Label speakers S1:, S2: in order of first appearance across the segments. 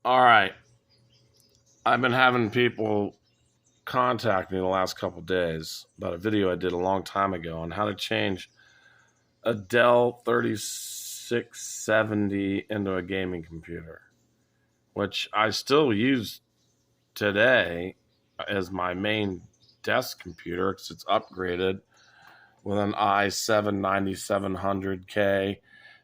S1: All right. I've been having people contact me the last couple days about a video I did a long time ago on how to change a Dell 3670 into a gaming computer, which I still use today as my main desk computer because it's upgraded with an i7 9700K,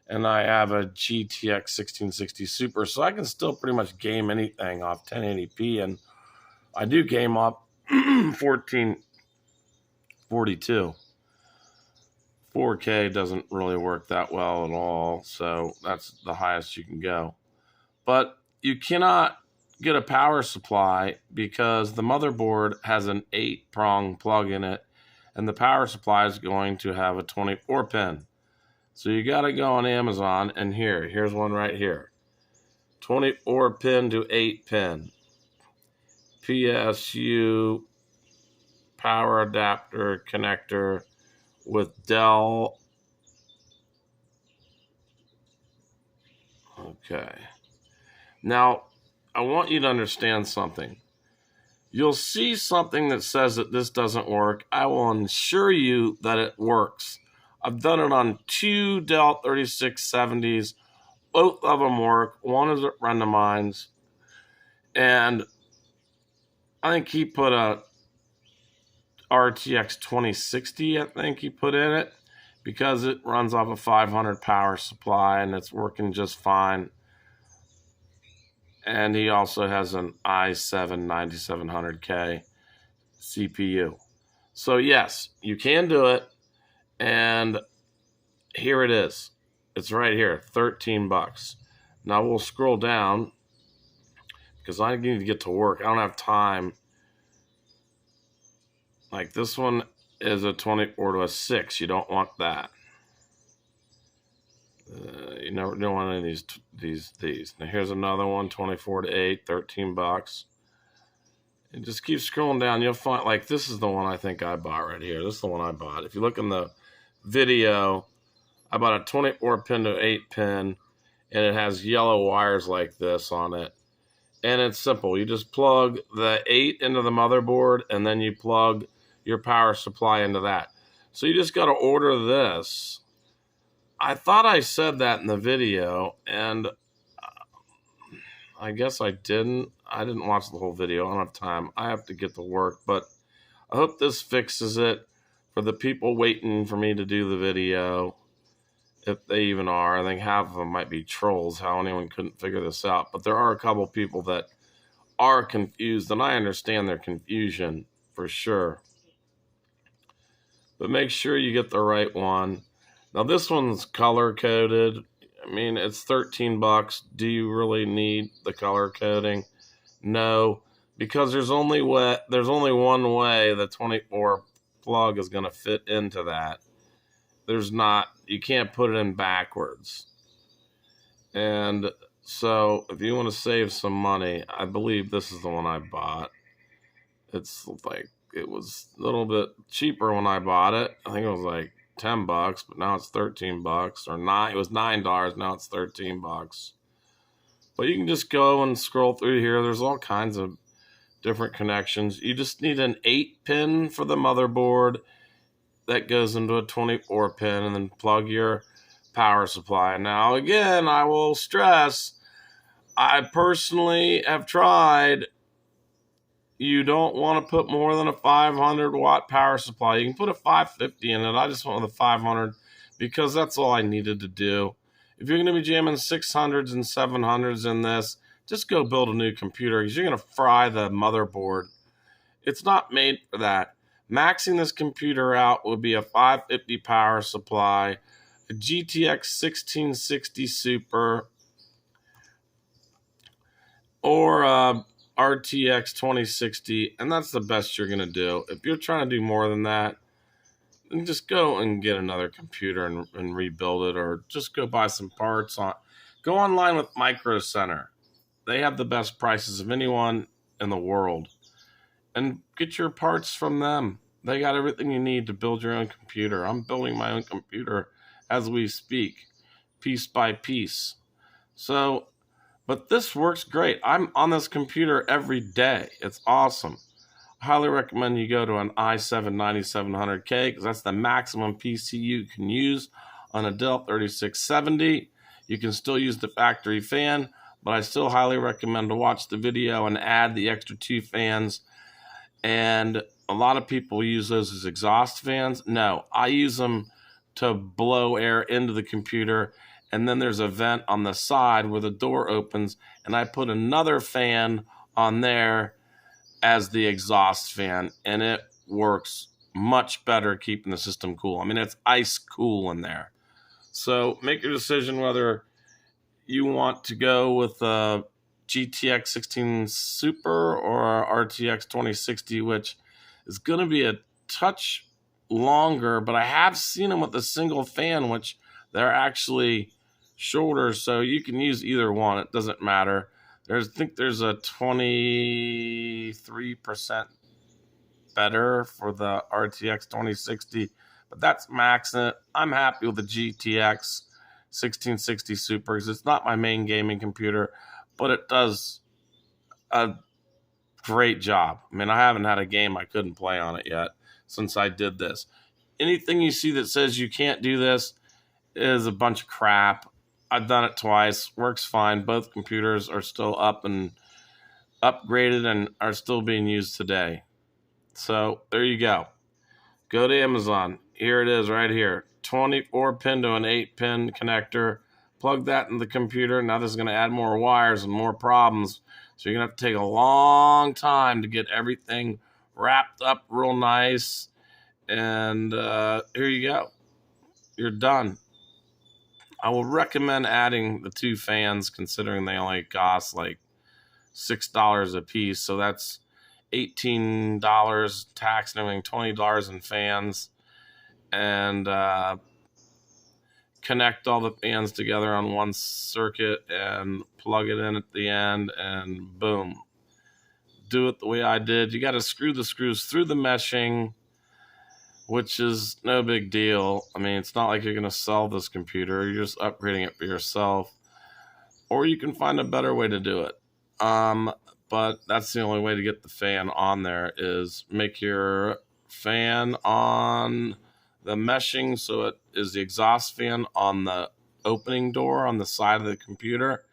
S1: and I have a GTX 1660 Super, so I can still pretty much game anything off 1080p, and I do game up 1442. 4K doesn't really work that well at all, so that's the highest you can go. But you cannot get a power supply because the motherboard has an 8-prong plug in it, and the power supply is going to have a 24 pin. So you got to go on Amazon, and here's one right here. 24 pin to 8 pin. PSU power adapter connector with Dell. Okay. Now, I want you to understand something. You'll see something that says that this doesn't work. I will assure you that it works. I've done it on 2 Dell 3670s. Both of them work. One is a friend of mine's. And I think he put a RTX 2060, I think he put in it, because it runs off a 500 power supply and it's working just fine. And he also has an i7 9700K CPU. So yes, you can do it. And here it is. It's right here, 13 bucks. Now we'll scroll down because I need to get to work. I don't have time. Like this one is a 24 to a 6. You don't want that. You never don't want any of these. Now here's another one, 24 to 8, 13 bucks. And just keep scrolling down. You'll find, like, this is the one I think I bought right here. This is the one I bought. If you look in the video, I bought a 24 pin to 8 pin, and it has yellow wires like this on it. And it's simple. You just plug the 8 into the motherboard, and then you plug your power supply into that. So you just got to order this. I thought I said that in the video, and I guess I didn't. I didn't watch the whole video. I don't have time. I have to get to work, but I hope this fixes it for the people waiting for me to do the video, if they even are. I think half of them might be trolls, how anyone couldn't figure this out. But there are a couple people that are confused, and I understand their confusion for sure. But make sure you get the right one. Now this one's color coded. I mean, it's 13 bucks. Do you really need the color coding? No, because there's only one way the 24 plug is going to fit into that. There's not, you can't put it in backwards. And so if you want to save some money, I believe this is the one I bought. It's like, it was a little bit cheaper when I bought it. I think it was like 10 bucks, but now it's 13 bucks, or it was $9. Now it's 13 bucks. But you can just go and scroll through here. There's all kinds of different connections. You just need an 8 pin for the motherboard that goes into a 24 pin, and then plug your power supply. Now, again, I will stress, I personally have tried. You don't want to put more than a 500 watt power supply. You can put a 550 in it. I just went with a 500 because that's all I needed to do. If you're going to be jamming 600s and 700s in this, just go build a new computer because you're going to fry the motherboard. It's not made for that. Maxing this computer out would be a 550 power supply, a GTX 1660 Super, or a RTX 2060, and that's the best you're going to do. If you're trying to do more than that, then just go and get another computer and rebuild it, or just go buy some parts. Go online with Micro Center. They have the best prices of anyone in the world. And get your parts from them. They got everything you need to build your own computer. I'm building my own computer as we speak, piece by piece. So But this works great. I'm on this computer every day. It's awesome. I highly recommend you go to an i7-9700K because that's the maximum PC you can use on a Dell 3670. You can still use the factory fan, but I still highly recommend to watch the video and add the extra 2 fans. And a lot of people use those as exhaust fans. No, I use them to blow air into the computer, and then there's a vent on the side where the door opens, and I put another fan on there as the exhaust fan, and it works much better keeping the system cool. I mean, it's ice cool in there. So make your decision whether you want to go with a GTX 16 Super or RTX 2060, which is going to be a touch longer, but I have seen them with a single fan, which they're actually shorter, so you can use either one. It doesn't matter. I think there's a 23% better for the RTX 2060, but that's maxing it. I'm happy with the GTX 1660 Super because it's not my main gaming computer, but it does a great job. I mean, I haven't had a game I couldn't play on it yet since I did this. Anything you see that says you can't do this is a bunch of crap. I've done it twice. Works fine. Both computers are still up and upgraded and are still being used today. So there you go. Go to Amazon. Here it is right here. 24-pin to an 8-pin connector. Plug that in the computer. Now this is going to add more wires and more problems. So you're going to have to take a long time to get everything wrapped up real nice. And here you go. You're done. I will recommend adding the 2 fans considering they only cost like $6 a piece. So that's $18 tax and everything, $20 in fans. And connect all the fans together on one circuit and plug it in at the end and boom. Do it the way I did. You got to screw the screws through the meshing, which is no big deal. I mean, it's not like you're going to sell this computer. You're just upgrading it for yourself. Or you can find a better way to do it. But that's the only way to get the fan on there is make your fan on the meshing so it is the exhaust fan on the opening door on the side of the computer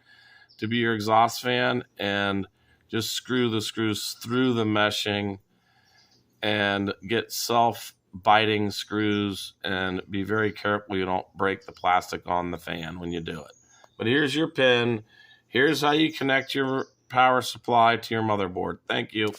S1: to be your exhaust fan, and just screw the screws through the meshing and get self-biting screws and be very careful you don't break the plastic on the fan when you do it. But here's your pin. Here's how you connect your power supply to your motherboard. Thank you.